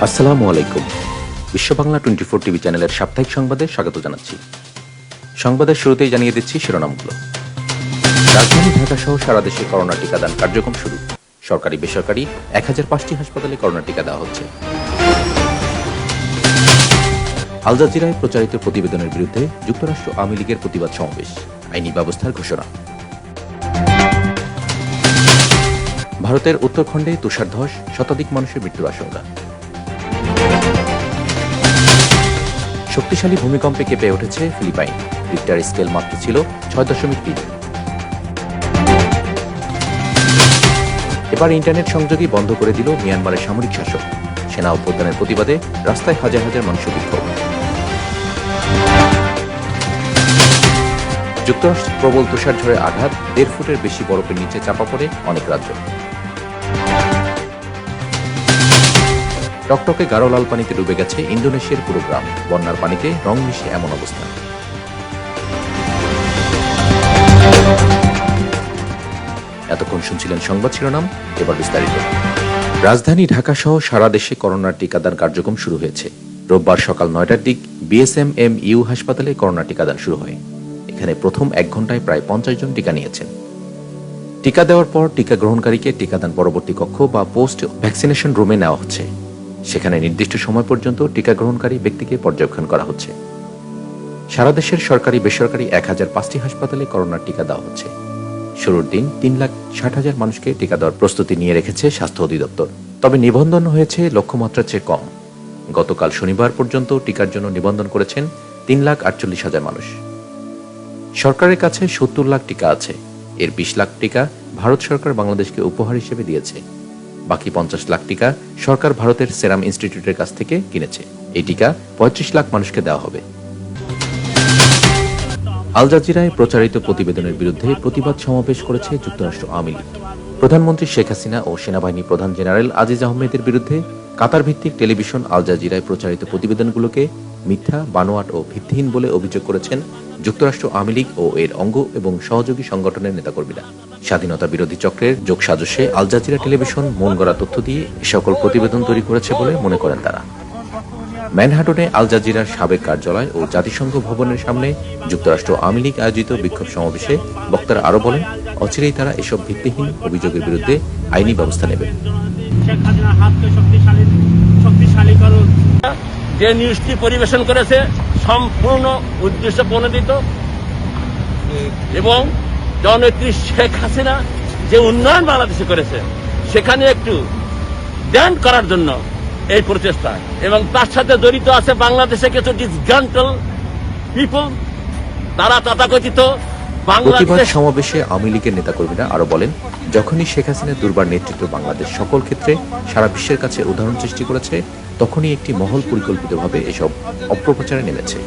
আসসালামু আলাইকুম। বিশ্ব বাংলা 24 টিভি চ্যানেলের সাপ্তাহিক সংবাদে স্বাগত জানাচ্ছি। সংবাদের শুরুতেই জানিয়ে দিচ্ছি শিরোনামগুলো। রাজধানী ঢাকা সহ সারা দেশে করোনা টিকাদান কার্যক্রম শুরু। সরকারি বেসরকারি 1005টি হাসপাতালে করোনা টিকা দেওয়া হচ্ছে। আল জাজিরায় প্রচারিত প্রতিবেদনের বিরুদ্ধে যুক্তরাষ্ট্র আওয়ামী লীগের প্রতিবাদ সমাবেশ, আইনি ব্যবস্থার ঘোষণা। ভারতের উত্তরখণ্ডে তুষারধস, শতাধিক মানুষের মৃত্যুর আশঙ্কা। শক্তিশালী ভূমিকম্পে কেঁপে উঠেছে ফিলিপাইন, রিক্টার স্কেল মাত্রা ছিল 6.3। এবার ইন্টারনেট সংযোগই বন্ধ করে দিল মিয়ানমারের সামরিক শাসক। সেনা অভ্যুত্থানের প্রতিবাদে রাস্তায় হাজার হাজার মানুষের বিক্ষোভ। যুক্তরাষ্ট্রে প্রবল তুষারঝড়ের আঘাত, 1.5 ফুটের বেশি বরফের নিচে চাপা পড়ে অনেক রাজ্য। টকটকে গাঢ় লাল পানিতে ডুবে গেছে ইন্দোনেশিয়ার পুরো গ্রাম, বন্যার পানিতে রং মিশে এমন অবস্থা। এতক্ষণ শুনছিলেন সংবাদ শিরোনাম, এবার বিস্তারিত। রাজধানী ঢাকা সহ সারা দেশে করোনার টিকাদান কার্যক্রম শুরু হয়েছে। রোববার সকাল 9টার দিক বিএসএমএমইউ হাসপাতালে করোনা টিকাদান শুরু হয়। এখানে প্রথম 1 ঘন্টায় প্রায় 50 জন টিকা নিয়েছেন। টিকা দেওয়ার পর টিকা গ্রহণকারীকে টিকাদান পরবর্তী কক্ষ বা পোস্ট ভ্যাকসিনেশন রুমে নেওয়া হচ্ছে। সেখানে নির্দিষ্ট সময় পর্যন্ত টিকা গ্রহণকারী ব্যক্তিকে পর্যবেক্ষণ করা হচ্ছে। সারা দেশের সরকারি বেসরকারি 1005টি হাসপাতালে করোনার টিকা দেওয়া হচ্ছে। শুরুর দিন 3,60,000 মানুষকে টিকা দেওয়ার প্রস্তুতি নিয়ে রেখেছে স্বাস্থ্য অধিদপ্তর। তবে নিবন্ধন হয়েছে লক্ষ্যমাত্রার চেয়ে কম। গতকাল শনিবার পর্যন্ত টিকার জন্য নিবন্ধন করেছেন 3,48,000 মানুষ। সরকারের কাছে 70 লাখ টিকা আছে। এর 20 লাখ টিকা ভারত সরকার বাংলাদেশকে উপহার হিসেবে দিয়েছে। বাকি 50 লাখ টিকা সরকার ভারতের সেরাম ইনস্টিটিউটের কাছ থেকে কিনেছে। এই টিকা 35 লাখ মানুষকে দেওয়া হবে। আল জাজিরায় প্রচারিত প্রতিবেদনের বিরুদ্ধে প্রতিবাদ সমাবেশ করেছে যুক্তরাষ্ট্র আওয়ামী লীগ। প্রধানমন্ত্রী শেখ হাসিনা ও সেনাবাহিনী প্রধান জেনারেল আজিজ আহমেদের বিরুদ্ধে কাতার ভিত্তিক টেলিভিশন আল জাজিরায় প্রচারিত প্রতিবেদনগুলোকে মিথ্যা, বানোয়াট ও ভিত্তিহীন বলে অভিযোগ করেছেন যুক্তরাষ্ট্র আওয়ামী লীগ ও এর অঙ্গ এবং সহযোগী সংগঠনের নেতাকর্মীরা। স্বাধীনতা বিরোধী চক্রের যোগসাজশে আল জাজিরা টেলিভিশন মন গড়া তথ্য দিয়ে এ সকল প্রতিবেদন তৈরি করেছে বলে মনে করেন তারা। ম্যানহাটনে আল জাজিরার সাবেক কার্যালয় ও জাতিসংঘ ভবনের সামনে যুক্তরাষ্ট্র আওয়ামী লীগ আয়োজিত বিক্ষোভ সমাবেশে বক্তারা আরো বলেন, অচিরেই তারা এসব ভিত্তিহীন অভিযোগের বিরুদ্ধে আইনি ব্যবস্থা নেবে। যে নিউজটি পরিবেশন করেছে সম্পূর্ণ উদ্দেশ্য প্রণোদিত এবং জননেত্রী শেখ হাসিনা যে উন্নয়ন বাংলাদেশে করেছে সেখানে একটু ড্যান্ট করার জন্য এই প্রচেষ্টা, এবং তার সাথে জড়িত আছে বাংলাদেশে কিছু ডিসগ্রান্টল পিপল, তারা তথাকথিত প্রতিবাদ সমাবেশে আওয়ামী লীগের নেতাকর্মীরা আরো বলেন, যখনই শেখ হাসিনার দুর্বার নেতৃত্ব বাংলাদেশ সকল ক্ষেত্রে সারা বিশ্বের কাছে উদাহরণ সৃষ্টি করেছে, তখনই একটি মহল পরিকল্পিতভাবে এসব অপপ্রচারে নেমেছে।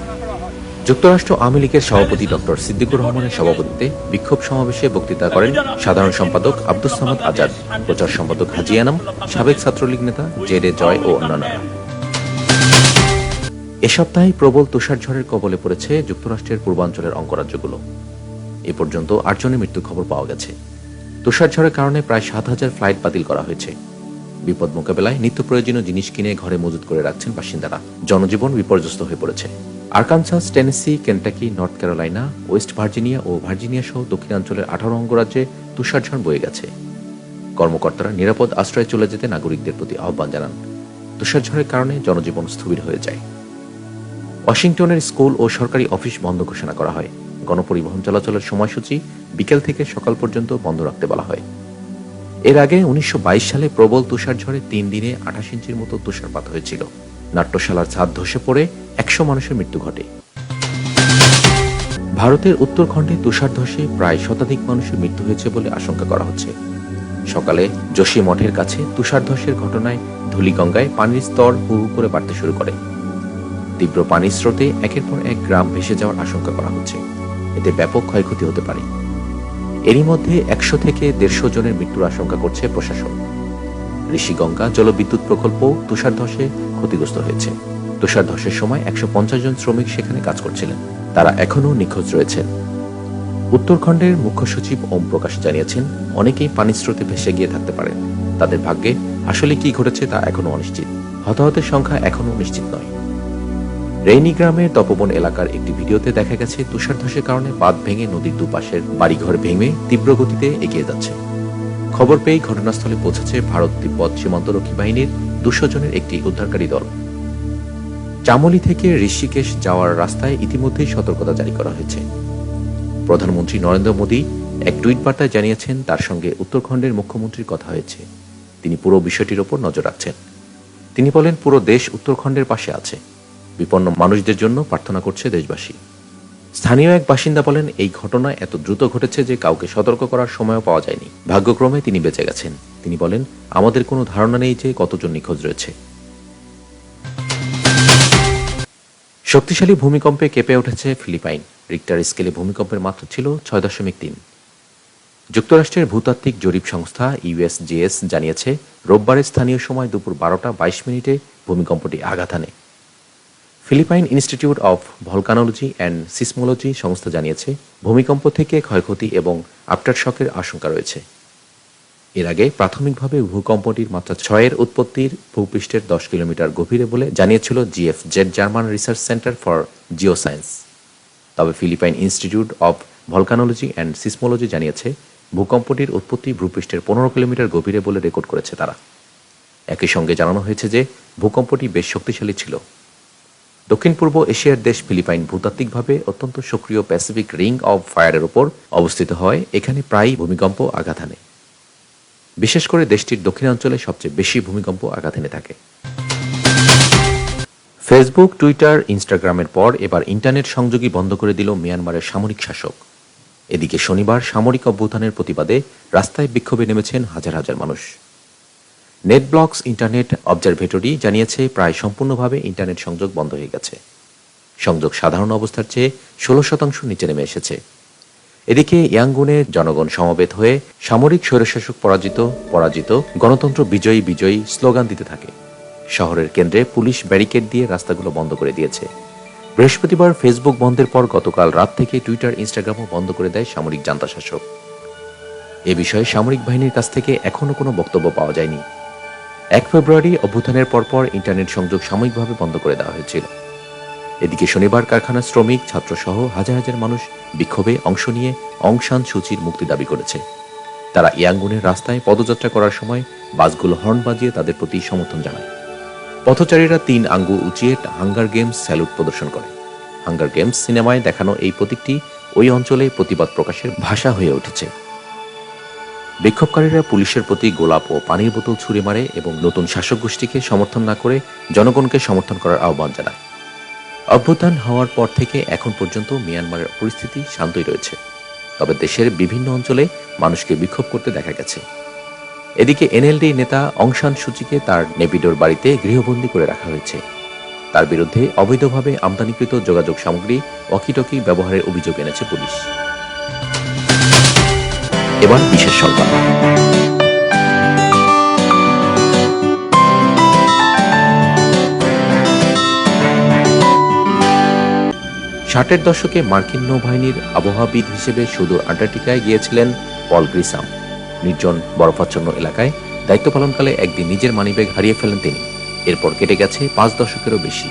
যুক্তরাষ্ট্র আওয়ামী লীগের সভাপতি ডক্টর সিদ্দিকুর রহমানের সভাপতিত্বে বিক্ষোভ সমাবেশে বক্তৃতা করেন সাধারণ সম্পাদক আব্দুস সামাদ আজাদ, প্রচার সম্পাদক হাজি আনাম, সাবেক ছাত্রলীগ নেতা জেডে জয় ও অন্যান্যরা। এ সপ্তাহে প্রবল তুষারঝড়ের কবলে পড়েছে যুক্তরাষ্ট্রের পূর্বাঞ্চলের অঙ্গরাজ্যগুলো। এ পর্যন্ত 8 জনের মৃত্যুর খবর পাওয়া গেছে। তুষারঝড়ের কারণে প্রায় 7,000 ফ্লাইট বাতিল করা হয়েছে। বিপদ মোকাবেলায় নিত্য প্রয়োজনীয় জিনিস কিনে ঘরে মজুত করে রাখছেন বাসিন্দারা। জনজীবন বিপর্যস্ত হয়ে পড়েছে। Arkansas, Tennessee, Kentucky, North Carolina, West Virginia ও ভার্জিনিয়া সহ দক্ষিণাঞ্চলের 18 অঙ্গরাজ্যে তুষারঝড় বয়ে গেছে। কর্মকর্তারা নিরাপদ আশ্রয়ে চলে যেতে নাগরিকদের প্রতি আহ্বান জানান। তুষারঝড়ের কারণে জনজীবন স্থবির হয়ে যায়। ওয়াশিংটনের স্কুল ও সরকারি অফিস বন্ধ ঘোষণা করা হয়। গণপরিবহন চলাচলের সময়সূচি বিকেল থেকে সকাল পর্যন্ত বন্ধ রাখতে বলা হয়। এর আগে 1922 সালে প্রবল তুষারঝড়ে 3 দিনে 28 ইঞ্চির মতো তুষারপাত হয়েছিল। নাট্যশালার ছাদ ধসে পড়ে 100 মানুষের মৃত্যু ঘটে। ভারতের উত্তরখণ্ডে তুষারধসে প্রায় শতাধিক মানুষের মৃত্যু হয়েছে বলে আশঙ্কা করা হচ্ছে। সকালে যোশী মঠের কাছে তুষারধসের ঘটনায় ধুলিগঙ্গায় পানির স্তর হু হু করে বাড়তে শুরু করে। তীব্র পানির স্রোতে একের পর এক গ্রাম ভেসে যাওয়ার আশঙ্কা করা হচ্ছে। এতে ব্যাপক ক্ষয়ক্ষতি হতে পারে। এরই মধ্যে 100 থেকে 150 জনের মৃত্যুর আশঙ্কা করছে প্রশাসন। ঋষিগঙ্গা জলবিদ্যুৎ প্রকল্প তুষারধসে ক্ষতিগ্রস্ত হয়েছে। তুষারধসের সময় 150 জন শ্রমিক সেখানে কাজ করছিলেন। তারা এখনও নিখোঁজ রয়েছেন। উত্তরখণ্ডের মুখ্য সচিব ওম প্রকাশ জানিয়েছেন, অনেকেই পানির স্রোতে ভেসে গিয়ে থাকতে পারেন। তাদের ভাগ্যে আসলে কি ঘটেছে তা এখনো অনিশ্চিত। হতাহতের সংখ্যা এখনও নিশ্চিত নয়। রেইনি গ্রামের তপবন এলাকার একটি ভিডিওতে দেখা গেছে তুষারধসের কারণে বাঁধ ভেঙে নদীর দুপাশের বাড়িঘর ভেঙে তীব্র গতিতে এগিয়ে যাচ্ছে। খবর পেয়ে ঘটনাস্থলে পৌঁছেছে ভারত তিব্বত সীমান্তরক্ষী বাহিনীর 200 জনের একটি উদ্ধারকারী দল। চামোলি থেকে ঋষিকেশ যাওয়ার রাস্তায় ইতিমধ্যেই সতর্কতা জারি করা হয়েছে। প্রধানমন্ত্রী নরেন্দ্র মোদী এক টুইট বার্তায় জানিয়েছেন তার সঙ্গে উত্তরাখণ্ডের মুখ্যমন্ত্রীর কথা হয়েছে। তিনি পুরো বিষয়টির ওপর নজর রাখছেন। তিনি বলেন, পুরো দেশ উত্তরাখণ্ডের পাশে আছে। বিপন্ন মানুষদের জন্য প্রার্থনা করছে দেশবাসী। স্থানীয় এক বাসিন্দা বলেন, এই ঘটনা এত দ্রুত ঘটেছে যে কাউকে সতর্ক করার সময়ও পাওয়া যায়নি। ভাগ্যক্রমে তিনি বেঁচে গেছেন। তিনি বলেন, আমাদের কোনো ধারণা নেই যে কতজন নিখোঁজ রয়েছে। শক্তিশালী ভূমিকম্পে কেঁপে উঠেছে ফিলিপাইন। রিক্টার স্কেলে ভূমিকম্পের মাত্রা ছিল 6.3। যুক্তরাষ্ট্রের ভূতাত্ত্বিক জরিপ সংস্থা USGS জানিয়েছে, রোববারের স্থানীয় সময় দুপুর 12:22 ভূমিকম্পটি আঘাত হানে। Philippine institute of volcanology and seismology সংস্থা জানিয়েছে, ভূমিকম্প থেকে ক্ষয়ক্ষতি এবং আফটারশকের আশঙ্কা রয়েছে। এর আগে প্রাথমিকভাবে ভূকম্পটির মাত্রা 6-এর উৎপত্তির ভূপৃষ্ঠের 10 কিলোমিটার গভীরে বলে জানিয়েছিল GFZ, German research centre for geoscience. তবে Philippine institute of volcanology and seismology জানিয়েছে, ভূকম্পটির উৎপত্তি ভূপৃষ্ঠের 15 কিলোমিটার গভীরে বলে রেকর্ড করেছে তারা। একই সঙ্গে জানানো হয়েছে যে ভূকম্পটি বেশ শক্তিশালী ছিল। দক্ষিণ পূর্ব এশিয়ার দেশ ফিলিপাইন ভূতাত্ত্বিকভাবে অত্যন্ত সক্রিয় প্যাসিফিক রিং অব ফায়ারের ওপর অবস্থিত হয়। এখানে প্রায়ই ভূমিকম্প আঘাত হানে। বিশেষ করে দেশটির দক্ষিণাঞ্চলে সবচেয়ে বেশি ভূমিকম্প আঘাত হেনে থাকে। ফেসবুক, টুইটার, ইনস্টাগ্রামের পর এবার ইন্টারনেট সংযোগই বন্ধ করে দিল মিয়ানমারের সামরিক শাসক। এদিকে শনিবার সামরিক অভ্যুত্থানের প্রতিবাদে রাস্তায় বিক্ষোভে নেমেছেন হাজার হাজার মানুষ। নেটব্লকস ইন্টারনেট অবজারভেটরি জানিয়েছে, প্রায় সম্পূর্ণভাবে ইন্টারনেট সংযোগ বন্ধ হয়ে গেছে। সংযোগ সাধারণ অবস্থার চেয়ে 16% নিচে নেমে এসেছে। এদিকে ইয়াঙ্গুনে জনগণ সমবেত হয়ে সামরিক স্বৈরশাসক পরাজিত পরাজিত, গণতন্ত্র বিজয়ী বিজয়ী স্লোগান দিতে থাকে। শহরের কেন্দ্রে পুলিশ ব্যারিকেড দিয়ে রাস্তাগুলো বন্ধ করে দিয়েছে। বৃহস্পতিবার ফেসবুক বন্ধের পর গতকাল রাত থেকে টুইটার, ইনস্টাগ্রামও বন্ধ করে দেয় সামরিক জান্তা শাসক। এ বিষয়ে সামরিক বাহিনীর কাছ থেকে এখনও কোনো বক্তব্য পাওয়া যায়নি। 1 ফেব্রুয়ারি অভ্যুত্থানের পরপর ইন্টারনেট সংযোগ সাময়িকভাবে বন্ধ করে দেওয়া হয়েছিল। এদিকে শনিবার কারখানা শ্রমিক, ছাত্রসহ হাজার হাজার মানুষ বিক্ষোভে অংশ নিয়ে অং সান সুচির মুক্তি দাবি করেছে। তারা ইয়াঙ্গুনের রাস্তায় পদযাত্রা করার সময় বাসগুলো হর্ন বাজিয়ে তাদের প্রতি সমর্থন জানায়। পথচারীরা 3 আঙ্গুল উঁচিয়ে হাঙ্গার গেমস স্যালুট প্রদর্শন করে। হাঙ্গার গেমস সিনেমায় দেখানো এই প্রতীকটি ওই অঞ্চলে প্রতিবাদ প্রকাশের ভাষা হয়ে উঠেছে। বিক্ষোভকারীরা পুলিশের প্রতি গোলাপ ও পানির বোতল ছুঁড়ে মারে এবং নতুন শাসক গোষ্ঠীকে সমর্থন না করে জনগণকে সমর্থন করার আহ্বান জানায়। অভ্যুত্থান হওয়ার পর থেকে এখন পর্যন্ত মিয়ানমারের পরিস্থিতি শান্তই রয়েছে। তবে দেশের বিভিন্ন অঞ্চলে মানুষকে বিক্ষোভ করতে দেখা গেছে। এদিকে NLD নেতা অং সান সুচিকে তার নেপিডোর বাড়িতে গৃহবন্দী করে রাখা হয়েছে। তার বিরুদ্ধে অবৈধভাবে আমদানিকৃত যোগাযোগ সামগ্রী ওয়াকিটকি ব্যবহারের অভিযোগ এনেছে পুলিশ। এবার বিশেষ সংবাদ। 60-এর দশকে মার্কিন নৌবাহিনীর আবহাওয়াবিদ হিসেবে সুদূর আন্টার্কটিকায় গিয়েছিলেন পল গ্রিসাম। নির্জন বরফাচ্ছন্ন এলাকায় দায়িত্ব পালনকালে একদিন নিজের মানিব্যাগ হারিয়ে ফেলেন তিনি। এরপর কেটে গেছে 5 দশকেরও বেশি।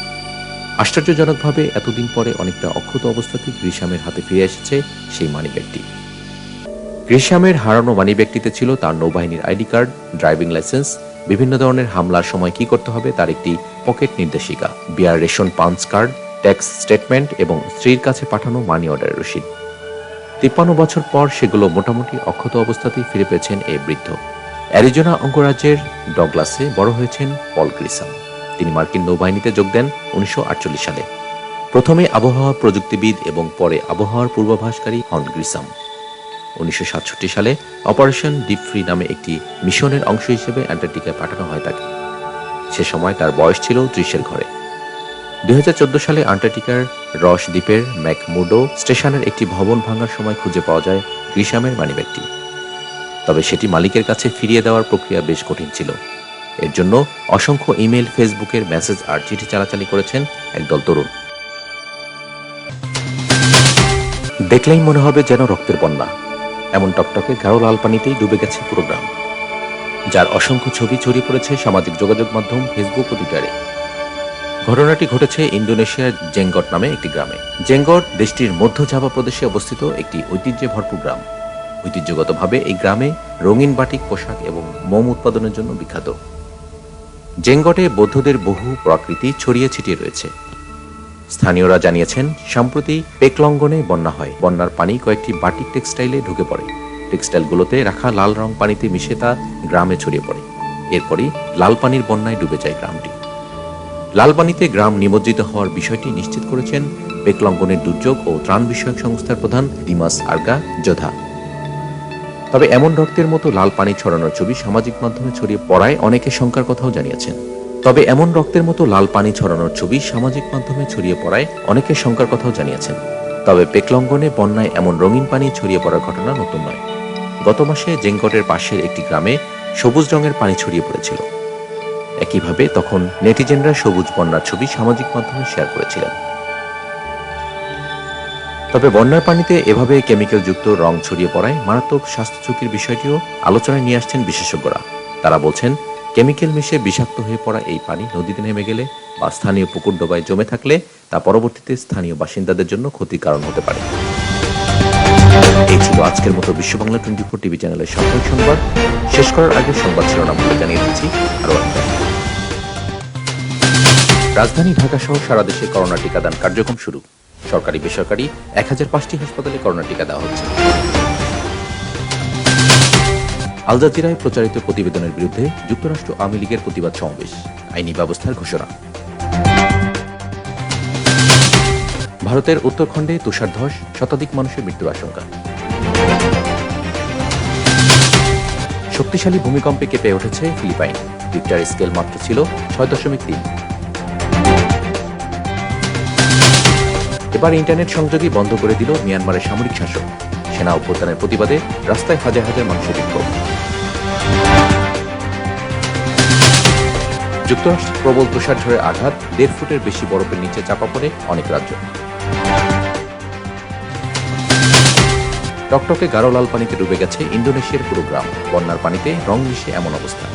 আশ্চর্যজনকভাবে এতদিন পরে অনেকটা অক্ষত অবস্থাতে গ্রিসামের হাতে ফিরে এসেছে সেই মানিব্যাগটি। গ্রিসামের হারানো মানিব্যাগটিতে ছিল তার নৌবাহিনীর আইডি কার্ড, ড্রাইভিং লাইসেন্স, বিভিন্ন ধরনের হামলার সময় কি করতে হবে তার একটি পকেট নির্দেশিকা, beer ration punch card, tax statement এবং স্ত্রীর কাছে পাঠানো মানি অর্ডারের রসিদ। 53 বছর পর সেগুলো মোটামুটি অক্ষত অবস্থাতেই ফিরে পেয়েছেন এই বৃদ্ধ। অ্যারিজোনা অঙ্গরাজ্যের ডগলাসে বড় হয়েছেন পল গ্রিসাম। তিনি মার্কিন নৌবাহিনীতে যোগ দেন 1948 সালে। প্রথমে আবহাওয়া প্রযুক্তিবিদ এবং পরে আবহাওয়ার পূর্বাভাসকারী হন গ্রিসাম। 1967 সালে অপারেশন ডিপ ফ্রি নামে একটি মিশনের অংশ হিসেবে অ্যান্টার্কটিকায় পাঠানো হয় তাকে। সে সময় তার বয়স ছিল 30-এর ঘরে। 2014 সালে আন্টার্কটিকার রস দ্বীপের ম্যাকমুর্ডো স্টেশনের একটি ভবন ভাঙার সময় খুঁজে পাওয়া যায় গ্রিসামের মানিব্যাগটি। তবে সেটি মালিকের কাছে ফিরিয়ে দেওয়ার প্রক্রিয়া বেশ কঠিন ছিল। এর জন্য অসংখ্য ইমেল, ফেসবুকের মেসেজ আর চিঠি চালাচালি করেছেন একদল তরুণ। দেখলেই মনে হবে যেন রক্তের বন্যা, এমন টকটকে গাঢ় লাল পানিতেই ডুবে গেছে পুরো গ্রাম। যার অসংখ্য ছবি ছড়িয়ে পড়েছে সামাজিক যোগাযোগ মাধ্যম ফেসবুক ও টুইটারে। ঘটনাটি ঘটেছে ইন্দোনেশিয়ার জেঙ্গট নামে একটি গ্রামে। জেঙ্গট দেশটির মধ্য জাভা প্রদেশে অবস্থিত একটি ঐতিহ্যে ভরপুর গ্রাম। ঐতিহ্যগতভাবে এই গ্রামে রঙিন বাটিক পোশাক এবং মোম উৎপাদনের জন্য বিখ্যাত। জেঙ্গটে বৌদ্ধদের বহু প্রকৃতি ছড়িয়ে ছিটিয়ে রয়েছে। স্থানীয়রা জানিয়েছেন, সম্প্রতি পেকলঙ্গনে বন্যা হয়। বন্যার পানি কয়েকটি বাটিক টেক্সটাইলে ঢুকে পড়ে। টেক্সটাইলগুলোতে রাখা লাল রং পানিতে মিশে তা গ্রামে ছড়িয়ে পড়ে। এরপরই লাল পানির বন্যায় ডুবে যায় গ্রামটি। লাল পানিতে গ্রাম নিমজ্জিত হওয়ার বিষয়টি নিশ্চিত করেছেন পেকলঙ্গনের দুর্যোগ ও ত্রাণ বিষয়ক সংস্থার প্রধান দিমাস আর্গা জোধা। তবে এমন রক্তের মতো লাল পানি ছড়ানোর ছবি সামাজিক মাধ্যমে ছড়িয়ে পড়ায় অনেকে শঙ্কার কথাও জানিয়েছেন। তবে পেকলঙ্গনে বন্যায় এমন রঙিন পানি ছড়িয়ে পড়ার ঘটনা নতুন নয়। গত মাসে জেঙ্গটের পাশের একটি গ্রামে সবুজ রঙের পানি ছড়িয়ে পড়েছিল। একইভাবে তখন নেটিজেনরা সবুজ বন্যার ছবি সামাজিক মাধ্যমে শেয়ার করেছিলেন। তবে বন্যার পানিতে এভাবে কেমিক্যালযুক্ত রং ছড়িয়ে পড়ায় মারাত্মক স্বাস্থ্য ঝুঁকির বিষয়টিও আলোচনায় নিয়ে আসছেন বিশেষজ্ঞরা। তারা বলছেন, কেমিক্যাল মিশে বিষাক্ত হয়ে পড়া এই পানি নদীতে নেমে গেলে বা স্থানীয় পুকুর ডোবায় জমে থাকলে তা পরবর্তীতে স্থানীয় বাসিন্দাদের জন্য ক্ষতির কারণ হতে পারে। এই ছিল আজকের মতো বিশ্ব বাংলা 24 টিভি চ্যানেলের সাপ্তাহিক সংবাদ। শেষ করার আগে সংবাদ শিরোনামগুলো জানিয়ে দিচ্ছি আরও একবার। রাজধানী ঢাকা সহ সারা দেশে করোনা টিকাদান কার্যক্রম শুরু। সরকারি বেসরকারি 1005টি হাসপাতালে করোনা টিকা দেওয়া হচ্ছে। আল জাজিরায় প্রচারিত প্রতিবেদনের বিরুদ্ধে যুক্তরাষ্ট্র আওয়ামী লীগের প্রতিবাদ সমাবেশ, আইনি ব্যবস্থার ঘোষণা। ভারতের উত্তরখণ্ডে তুষারধস, শতাধিক মানুষের মৃত্যুর আশঙ্কা। শক্তিশালী ভূমিকম্পে কেঁপে উঠেছে ফিলিপাইন, রিক্টার স্কেল মাত্রা ছিল 6.3। এবার ইন্টারনেট সংযোগই বন্ধ করে দিল মিয়ানমারের সামরিক শাসক। সেনা অভ্যুত্থানের প্রতিবাদে রাস্তায় হাজার হাজার মানুষের বিক্ষোভ। যুক্তরাষ্ট্রে প্রবল তুষারঝড়ের আঘাত, 1.5 ফুটের বেশি বরফের নিচে চাপা পড়ে অনেক রাজ্য। টকটকে গাঢ় লাল পানিতে ডুবে গেছে ইন্দোনেশিয়ার পুরো গ্রাম। বন্যার পানিতে রং মিশে এমন অবস্থা।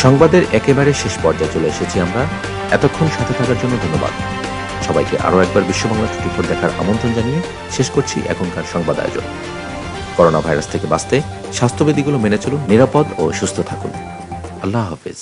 সংবাদের একেবারে শেষ পর্যায়ে চলে এসেছি আমরা। এতক্ষণ সাথে থাকার জন্য ধন্যবাদ সবাইকে। আরও একবার বিশ্ব বাংলা 24 দেখার আমন্ত্রণ জানিয়ে শেষ করছি এখনকার সংবাদ আয়োজন। করোনা ভাইরাস থেকে বাঁচতে স্বাস্থ্যবিধিগুলো মেনে চলুন, নিরাপদ ও সুস্থ থাকুন। আল্লাহ হাফেজ।